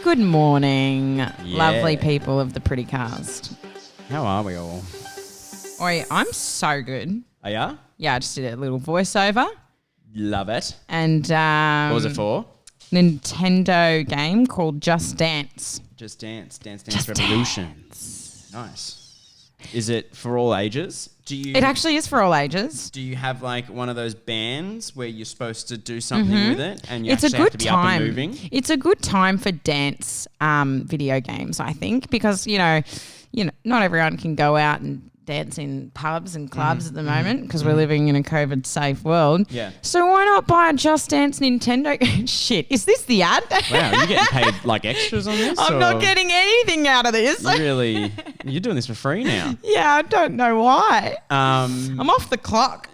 Good morning, lovely people of the Pretty Cast. How are we all? Oi, I'm so good. Oh, yeah? Yeah, I just did a little voiceover. Love it. And What was it for? Nintendo game called Just Dance. Just Dance. Dance Just Revolution. Dance. Nice. Is it for all ages? It actually is for all ages. Do you have like one of those bands where you're supposed to do something with it and you It's a actually have to good be up and time. moving? It's a good time for dance video games, I think, because you know, not everyone can go out and dance in pubs and clubs at the moment because we're living in a COVID-safe world. Yeah. So why not buy a Just Dance Nintendo? Shit, is this the ad? Wow, you're getting paid like extras on this? I'm not getting anything out of this. You're doing this for free now. Yeah, I don't know why. I'm off the clock.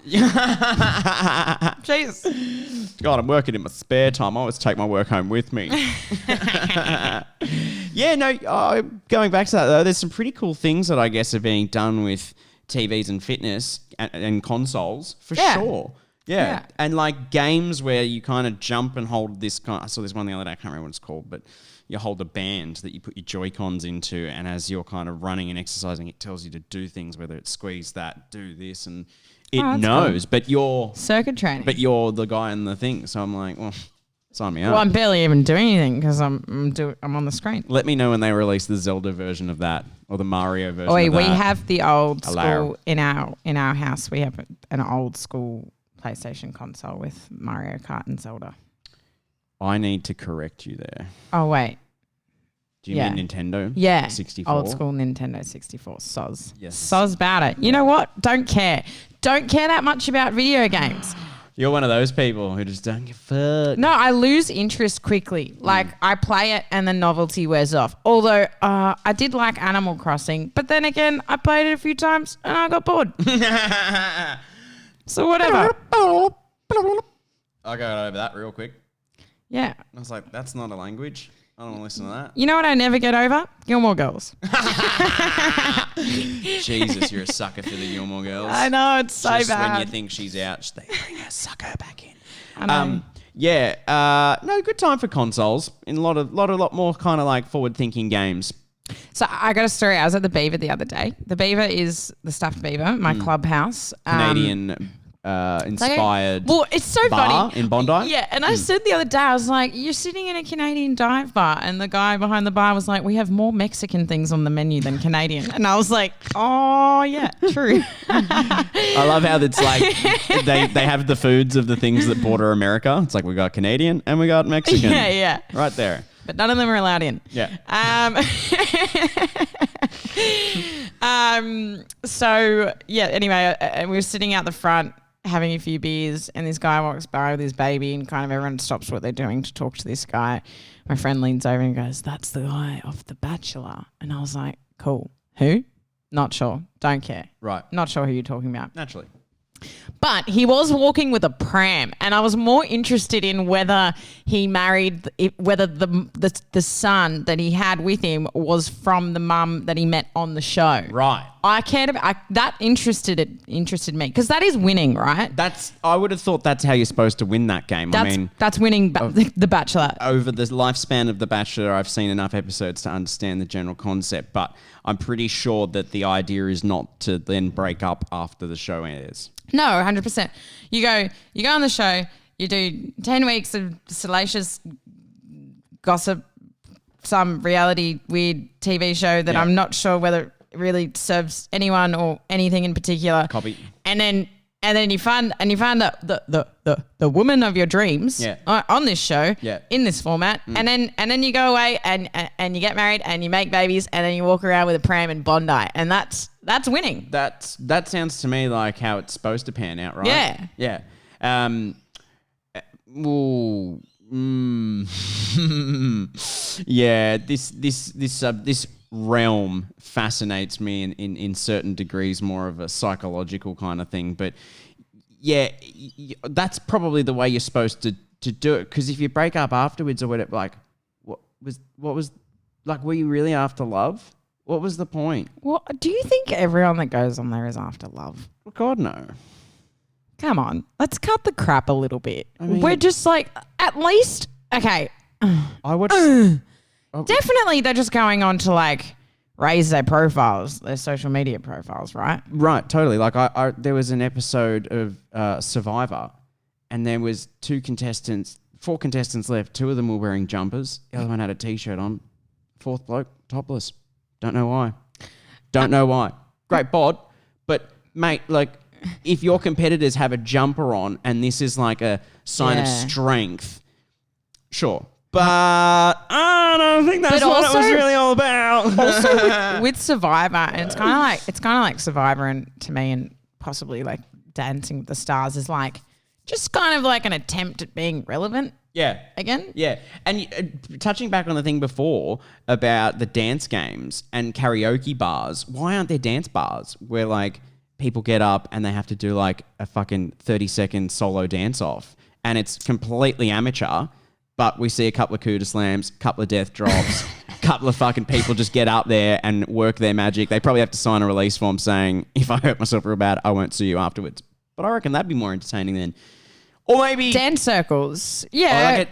Jeez. God, I'm working in my spare time. I always take my work home with me. Yeah, no, going back to that though, there's some pretty cool things that I guess are being done with TVs and fitness and consoles for sure. Yeah. And like games where you kind of jump and hold this I saw this one the other day, I can't remember what it's called, but you hold a band that you put your Joy-Cons into, and as you're kind of running and exercising, it tells you to do things, whether it's squeeze that, do this, and it knows. Cool. But you're circuit training. But you're the guy in the thing. So I'm like, well, sign me up. Well, I'm barely even doing anything because I'm on the screen. Let me know when they release the Zelda version of that or the Mario version of that. We have the old school in our house. We have an old school PlayStation console with Mario Kart and Zelda. I need to correct you there. Oh, wait. Do you mean Nintendo? Yeah. 64? Old school Nintendo 64. Soz. Yes. Soz about it. You know what? Don't care. Don't care that much about video games. You're one of those people who just don't give a fuck. No, I lose interest quickly. Like, I play it and the novelty wears off. Although, I did like Animal Crossing, but then again, I played it a few times and I got bored. So whatever. I'll go over that real quick. Yeah. I was like, that's not a language. I don't want to listen to that. You know what I never get over? Gilmore Girls. Jesus, you're a sucker for the Gilmore Girls. I know, it's so Just bad. when you think she's out, they bring her sucker back in. I know. No, good time for consoles. In a lot more kind of like forward-thinking games. So I got a story. I was at the Beaver the other day. The Beaver is the stuffed beaver, my clubhouse. Canadian inspired well, it's so bar funny. in Bondi. Yeah, and I said the other day, I was like, you're sitting in a Canadian dive bar, and the guy behind the bar was like, we have more Mexican things on the menu than Canadian. And I was like, oh, yeah, true. I love how it's like they have the foods of the things that border America. It's like we got Canadian and we got Mexican. Yeah. Right there. But none of them are allowed in. Yeah. So, yeah, anyway, we were sitting out the front having a few beers, and this guy walks by with his baby, and kind of everyone stops what they're doing to talk to this guy. My friend leans over and goes, that's the guy off The Batchelor. And I was like, cool. Who? Not sure. Don't care. Right. Not sure who you're talking about. Naturally. But he was walking with a pram, and I was more interested in whether he married, whether the son that he had with him was from the mum that he met on the show. Right. I cared about that. Interested me because that is winning, right? I would have thought that's how you're supposed to win that game. That's winning The Bachelor. Over the lifespan of The Bachelor, I've seen enough episodes to understand the general concept, but I'm pretty sure that the idea is not to then break up after the show airs. No, 100%. You go on the show, you do 10 weeks of salacious gossip, some reality weird TV show that I'm not sure whether it really serves anyone or anything in particular. Copy. And then you find the woman of your dreams on this show in this format, and then you go away and you get married and you make babies and then you walk around with a pram in Bondi, and that's winning. That sounds to me like how it's supposed to pan out, right? Yeah. Yeah. This realm fascinates me in certain degrees, more of a psychological kind of thing. But yeah, that's probably the way you're supposed to do it. Because if you break up afterwards or whatever, like, what was like, were you really after love? What was the point? Well, do you think everyone that goes on there is after love? Well, God, no. Come on, let's cut the crap a little bit. I mean, we're just like, at least, okay. I watched. Definitely they're just going on to like raise their profiles, their social media profiles, right? Right, totally. Like there was an episode of Survivor and there was 4 contestants left. 2 of them were wearing jumpers. The other one had a T-shirt on. 4th bloke, topless. Don't know why. Great bod. But, mate, like, if your competitors have a jumper on and this is like a sign of strength, sure. But I don't think that's what it was really all about. Also with Survivor, and it's kind of like Survivor, and to me, and possibly like Dancing with the Stars is like just kind of like an attempt at being relevant. Yeah. Again. Yeah. And touching back on the thing before about the dance games and karaoke bars, why aren't there dance bars where like people get up and they have to do like a fucking 30-second solo dance off and it's completely amateur? But we see a couple of Cuda slams, couple of death drops, couple of fucking people just get up there and work their magic. They probably have to sign a release form saying, if I hurt myself real bad, I won't sue you afterwards. But I reckon that'd be more entertaining than... Or maybe... Dance circles. Yeah.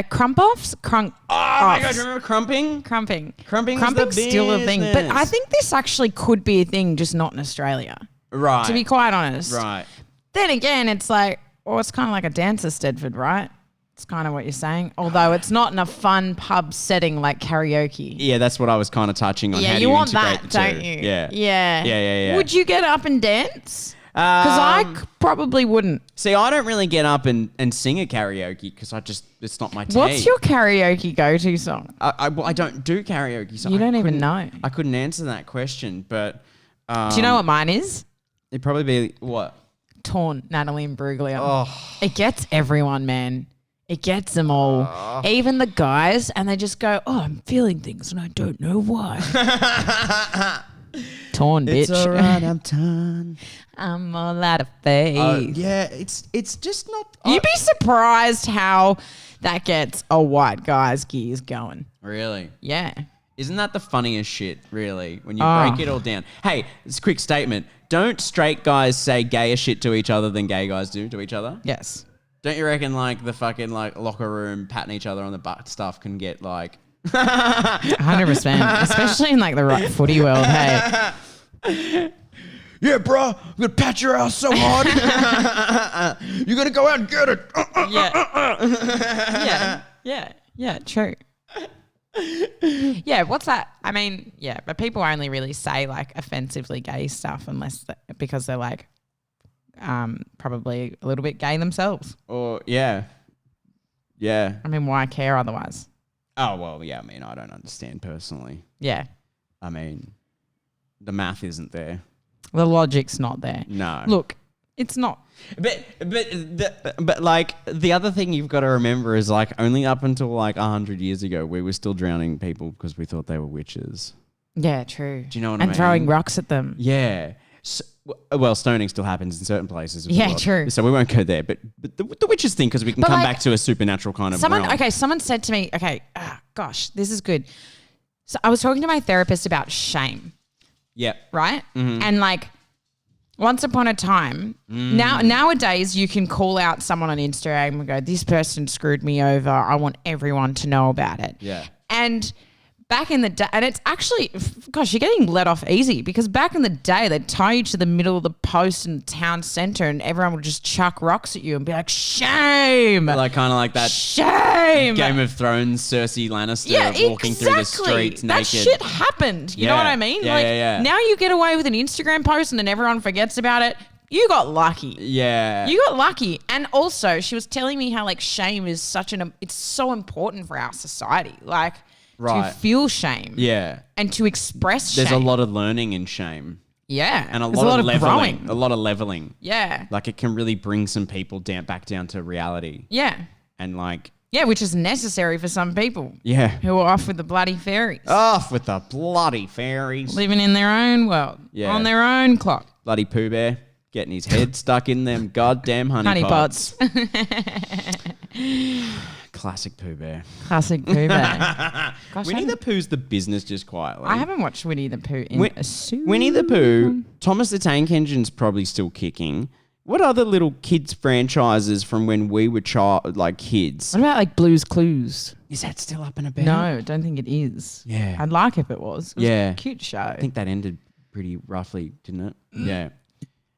Crump offs. Oh my God, do you remember crumping? Crumping's still a thing. But I think this actually could be a thing, just not in Australia. Right. To be quite honest. Right. Then again, it's like, it's kind of like a dancer Stedford, right? It's kind of what you're saying. Although it's not in a fun pub setting like karaoke. Yeah, that's what I was kind of touching on. Yeah, How do you want integrate that, the two? don't you? Yeah. Would you get up and dance? Because I probably wouldn't. See, I don't really get up and sing a karaoke because it's not my tape. What's your karaoke go-to song? I don't do karaoke. So you don't even know. I couldn't answer that question, but... do you know what mine is? It'd probably be what? Torn, Natalie and Bruglia. Oh. It gets everyone, man. It gets them all. Even the guys, and they just go, I'm feeling things and I don't know why. Torn, bitch. It's all right, I'm torn. I'm all out of faith. Yeah, it's just not... You'd be surprised how that gets a white guy's gears going. Really? Yeah. Isn't that the funniest shit, really, when you break it all down? Hey, it's a quick statement. Don't straight guys say gayer shit to each other than gay guys do to each other? Yes. Don't you reckon like the fucking like locker room patting each other on the butt stuff can get like 100%, especially in like the right footy world. Hey, yeah, bro, I'm gonna pat your ass so hard. You're gonna go out and get it. Yeah, true. Yeah, what's that? I mean, yeah, but people only really say like offensively gay stuff because they're like probably a little bit gay themselves. Or yeah. I mean, why care otherwise? Oh well, yeah. I mean, I don't understand personally. Yeah. I mean, the math isn't there. The logic's not there. No. Look, it's not. But like the other thing you've got to remember is like only up until like 100 years ago we were still drowning people because we thought they were witches. Yeah, true. Do you know what I mean? And throwing rocks at them. Yeah. So, well, stoning still happens in certain places. Yeah, true. So we won't go there. But the witches thing, because we can come back to a supernatural kind of realm. Okay, someone said to me, gosh, this is good. So I was talking to my therapist about shame. Yep. Right? Mm-hmm. And like once upon a time, nowadays you can call out someone on Instagram and go, this person screwed me over. I want everyone to know about it. Yeah. And back in the day, and it's actually, gosh, you're getting let off easy because back in the day, they'd tie you to the middle of the post in the town centre and everyone would just chuck rocks at you and be like, shame. Like kind of like that shame. Game of Thrones, Cersei Lannister walking through the streets naked. That shit happened. You know what I mean? Yeah. Now you get away with an Instagram post and then everyone forgets about it. You got lucky. Yeah. You got lucky. And also she was telling me how like shame is it's so important for our society. Like, to feel shame. Yeah. And to express shame. There's a lot of learning in shame. Yeah. And a lot of leveling. growing. A lot of leveling. Yeah. Like it can really bring some people back down to reality. Yeah. And like... Yeah, which is necessary for some people. Yeah. Who are off with the bloody fairies. Off with the bloody fairies. Living in their own world. Yeah. On their own clock. Bloody Pooh Bear. Getting his head stuck in them goddamn honey pots. Classic Pooh Bear. Classic Pooh Bear. Gosh, Winnie the Pooh's the business just quietly. I haven't watched Winnie the Pooh in a super Winnie the Pooh, Thomas the Tank Engine's probably still kicking What other little kids franchises from when we were kids? What about like Blue's Clues? Is that still up and about? No, I don't think it is. Yeah. I'd like if it was. It was a cute show. I think that ended pretty roughly, didn't it? Yeah.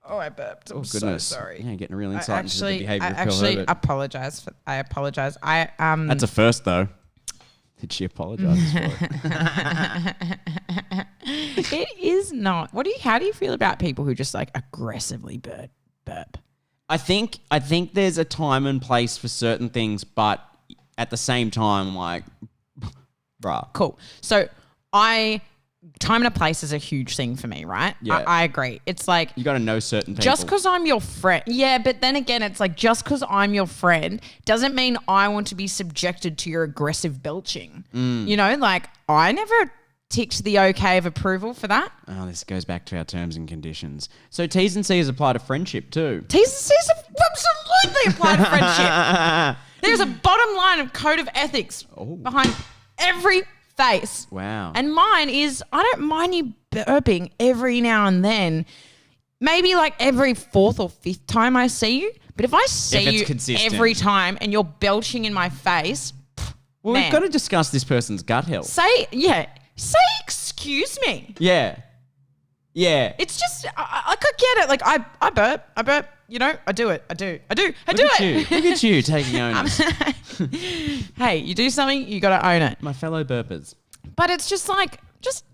Oh, I burped. I'm goodness. so sorry. Yeah, getting a real insight into the behaviour of I Pearl actually Herbert. apologise. I apologise. That's a first, though. Did she apologise for it? It is not. How do you feel about people who just like aggressively burp? I think there's a time and place for certain things, but at the same time, like, bruh. Cool. So time and a place is a huge thing for me, right? Yeah. I agree. It's like You got to know certain people. just because I'm your friend. Yeah, but then again, it's like just because I'm your friend doesn't mean I want to be subjected to your aggressive belching. You know, like I never ticked the okay of approval for that. Oh, this goes back to our terms and conditions. So T's and C's apply to friendship too. T's and C's absolutely apply to friendship. There's a bottom line of code of ethics behind every face. Wow. And mine is I don't mind you burping every now and then. Maybe like every fourth or fifth time I see you. But if I see you consistent. every time and you're belching in my face, Well, man. we've got to discuss this person's gut health. Say excuse me. Yeah. Yeah. It's just I could get it. Like I burp, you know, I do it. I do it. Look at you taking onus. Hey, you do something, you got to own it. My fellow burpers. But it's just like, just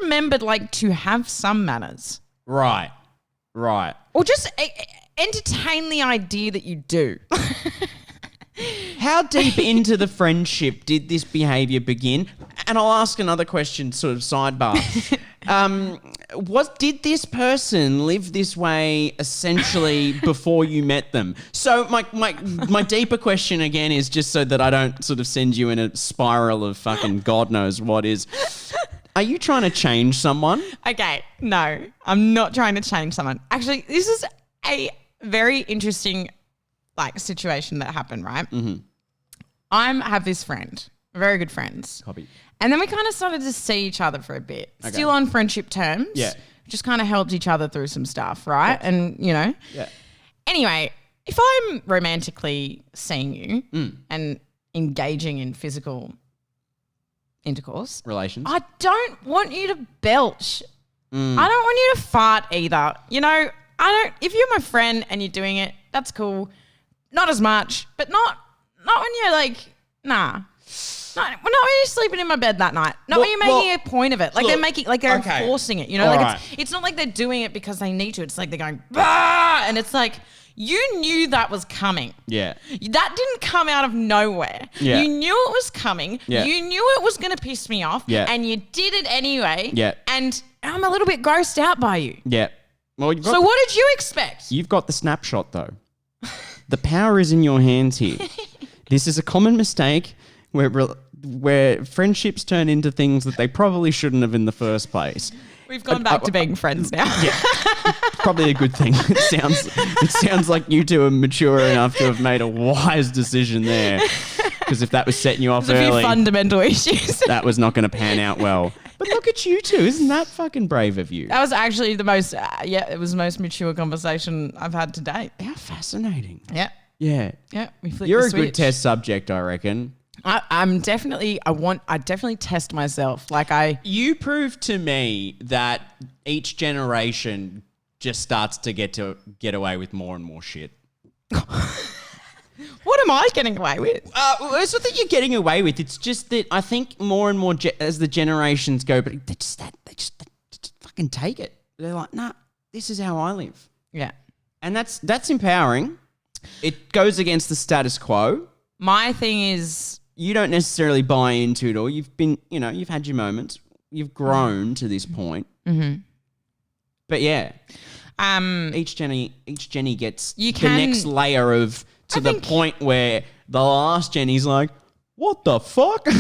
remember like to have some manners. Right. Or just entertain the idea that you do. How deep into the friendship did this behaviour begin? And I'll ask another question, sort of sidebar. Did this person live this way essentially before you met them? So my deeper question again is just so that I don't sort of send you in a spiral of fucking God knows what is. Are you trying to change someone? Okay, no, I'm not trying to change someone. Actually, this is a very interesting like situation that happened, right? Mm-hmm. I have this friend, very good friends. Copy. And then we kind of started to see each other for a bit. Okay. Still on friendship terms. Yeah. Just kind of helped each other through some stuff, right? Yeah. And, you know. Yeah. Anyway, if I'm romantically seeing you and engaging in physical intercourse. Relations. I don't want you to belch. I don't want you to fart either. You know, if you're my friend and you're doing it, that's cool. Not as much, but not when you're like, nah. We're not when you're sleeping in my bed that night. Not when you're making a point of it. Like they're enforcing it. You know, like it's not like they're doing it because they need to. It's like they're going, bah! And it's like, you knew that was coming. Yeah. That didn't come out of nowhere. Yeah. You knew it was coming. Yeah. You knew it was going to piss me off. Yeah. And you did it anyway. Yeah. And I'm a little bit grossed out by you. Yeah. Well, so what did you expect? You've got the snapshot though. The power is in your hands here. This is a common mistake where friendships turn into things that they probably shouldn't have in the first place. We've gone back to being friends now. Yeah. Probably a good thing. It sounds like you two are mature enough to have made a wise decision there. Because if that was setting you off There's early, a few fundamental issues. that was not going to pan out well. But look at you two. Isn't that fucking brave of you? That was actually the most, it was the most mature conversation I've had to date. How fascinating. Yeah. Yeah. Yeah. We flipped You're the a switch. good test subject, I reckon. I definitely test myself. You prove to me that each generation just starts to get away with more and more shit. What am I getting away with? It's not that you're getting away with. It's just that I think more and more as the generations go, but they just fucking take it. They're like, nah, this is how I live. Yeah. And that's empowering. It goes against the status quo. My thing is, you don't necessarily buy into it all. You've been, you've had your moments. You've grown to this point. Mm-hmm. But yeah, each Jenny gets the next layer of the point where the last Jenny's like, what the fuck? You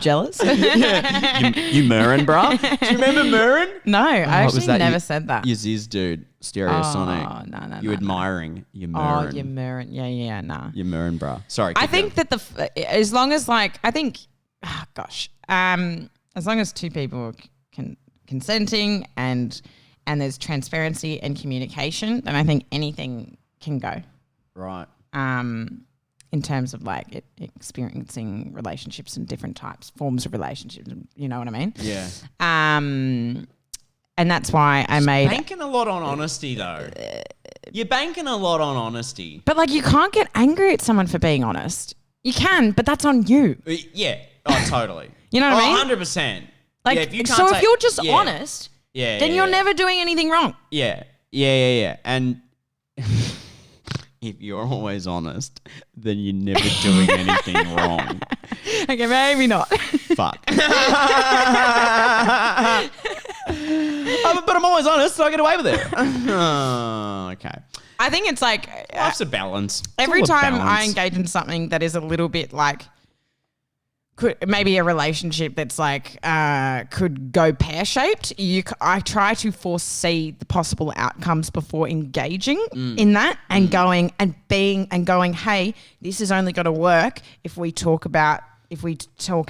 jealous? Yeah. You Murrin, bruh. Do you remember Murrin? No, I actually never said that. You Ziz dude, Stereosonic. Oh, no. You admiring. You Murrin. Oh, you Murrin. Yeah, nah. You Murrin, bruh. Sorry. I think that as long as as long as two people are consenting and and there's transparency and communication, then I think anything can go. Right. In terms of like experiencing relationships and different forms of relationships, you know what I mean? Yeah. And that's why I made... Banking a lot on honesty, though. You're banking a lot on honesty. But like, you can't get angry at someone for being honest. You can, but that's on you. Yeah. Oh, totally. You know what I mean? 100%. Like, yeah, if you if you're just honest, then you're never doing anything wrong. Yeah. And... if you're always honest, then you're never doing anything wrong. Okay, maybe not. Fuck. But I'm always honest, so I get away with it. Okay. I think it's like... life's a balance. Every time I engage in something that is a little bit like... maybe a relationship that's like could go pear-shaped. I try to foresee the possible outcomes before engaging in that and going, hey, this is only going to work if we talk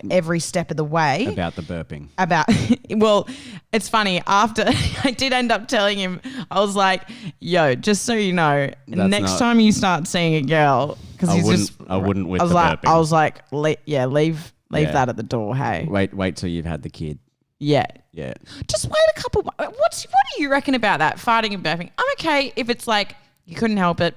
every step of the way. About the burping. Well, it's funny. After I did end up telling him, I was like, yo, just so you know, next time you start seeing a girl, because I wouldn't with the burping. I was like, leave that at the door, hey. Wait till you've had the kid. Yeah. Yeah. Just wait a couple. What do you reckon about that? Farting and burping. I'm okay if it's like you couldn't help it,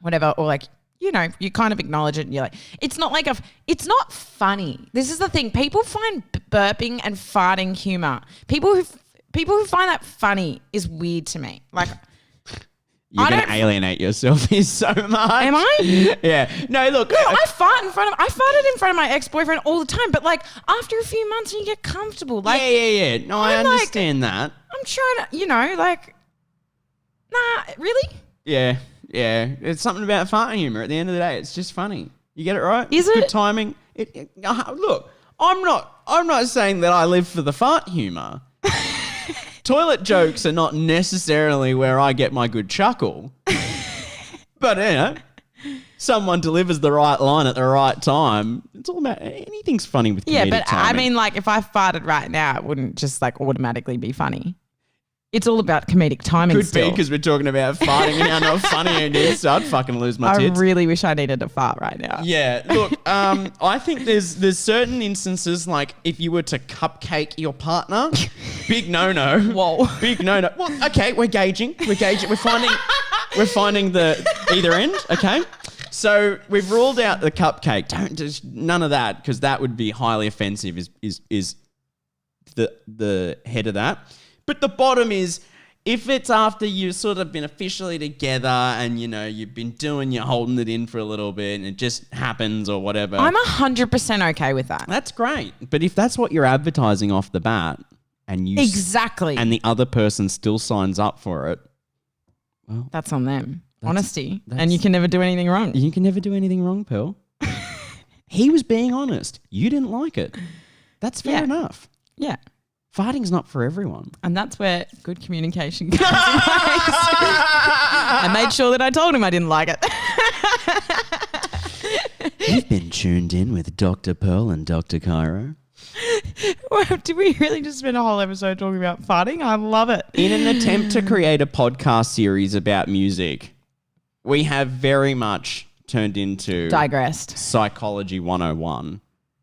whatever, or like, you know, you kind of acknowledge it and you're like, it's not like it's not funny. This is the thing. People find burping and farting humor. People who find that funny is weird to me. Like, you're going to alienate yourself here so much. Am I? Yeah. No, look. No, I farted in front of my ex-boyfriend all the time, but like after a few months you get comfortable. Like, yeah. No, I understand that. I'm trying to, you know, like, nah, really? Yeah. It's something about farting humor. At the end of the day, it's just funny. You get it right? Is it? Good timing. Look, I'm not saying that I live for the fart humor. Toilet jokes are not necessarily where I get my good chuckle. But, you know, someone delivers the right line at the right time. It's all about anything's funny with comedic timing. I mean, like, if I farted right now, it wouldn't just, like, automatically be funny. It's all about comedic timing. Could be because we're talking about farting and how not funny it is. So I'd fucking lose my tits. I really wish I needed to fart right now. Yeah, look, I think there's certain instances like if you were to cupcake your partner, big no-no. Whoa. Big no-no. Well, okay, we're gauging. We're finding the either end, okay? So we've ruled out the cupcake. None of that because that would be highly offensive is the head of that. But the bottom is, if it's after you've sort of been officially together and, you know, you've been you're holding it in for a little bit and it just happens or whatever. I'm 100% okay with that. That's great. But if that's what you're advertising off the bat and you... Exactly. And the other person still signs up for it, well... That's on them. Honesty. And you can never do anything wrong. You can never do anything wrong, Pearl. He was being honest. You didn't like it. That's fair enough. Yeah. Farting's not for everyone. And that's where good communication comes in place. I made sure that I told him I didn't like it. You've been tuned in with Dr. Pearl and Dr. Cairo. Well, did we really just spend a whole episode talking about farting? I love it. In an attempt to create a podcast series about music, we have very much turned into... Digressed. Psychology 101.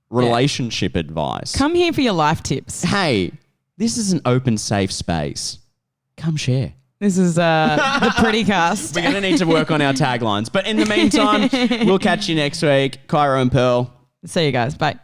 Relationship advice. Come here for your life tips. Hey, this is an open, safe space. Come share. This is the Pretty Cast. We're going to need to work on our taglines. But in the meantime, we'll catch you next week. Cairo and Pearl. See you guys. Bye.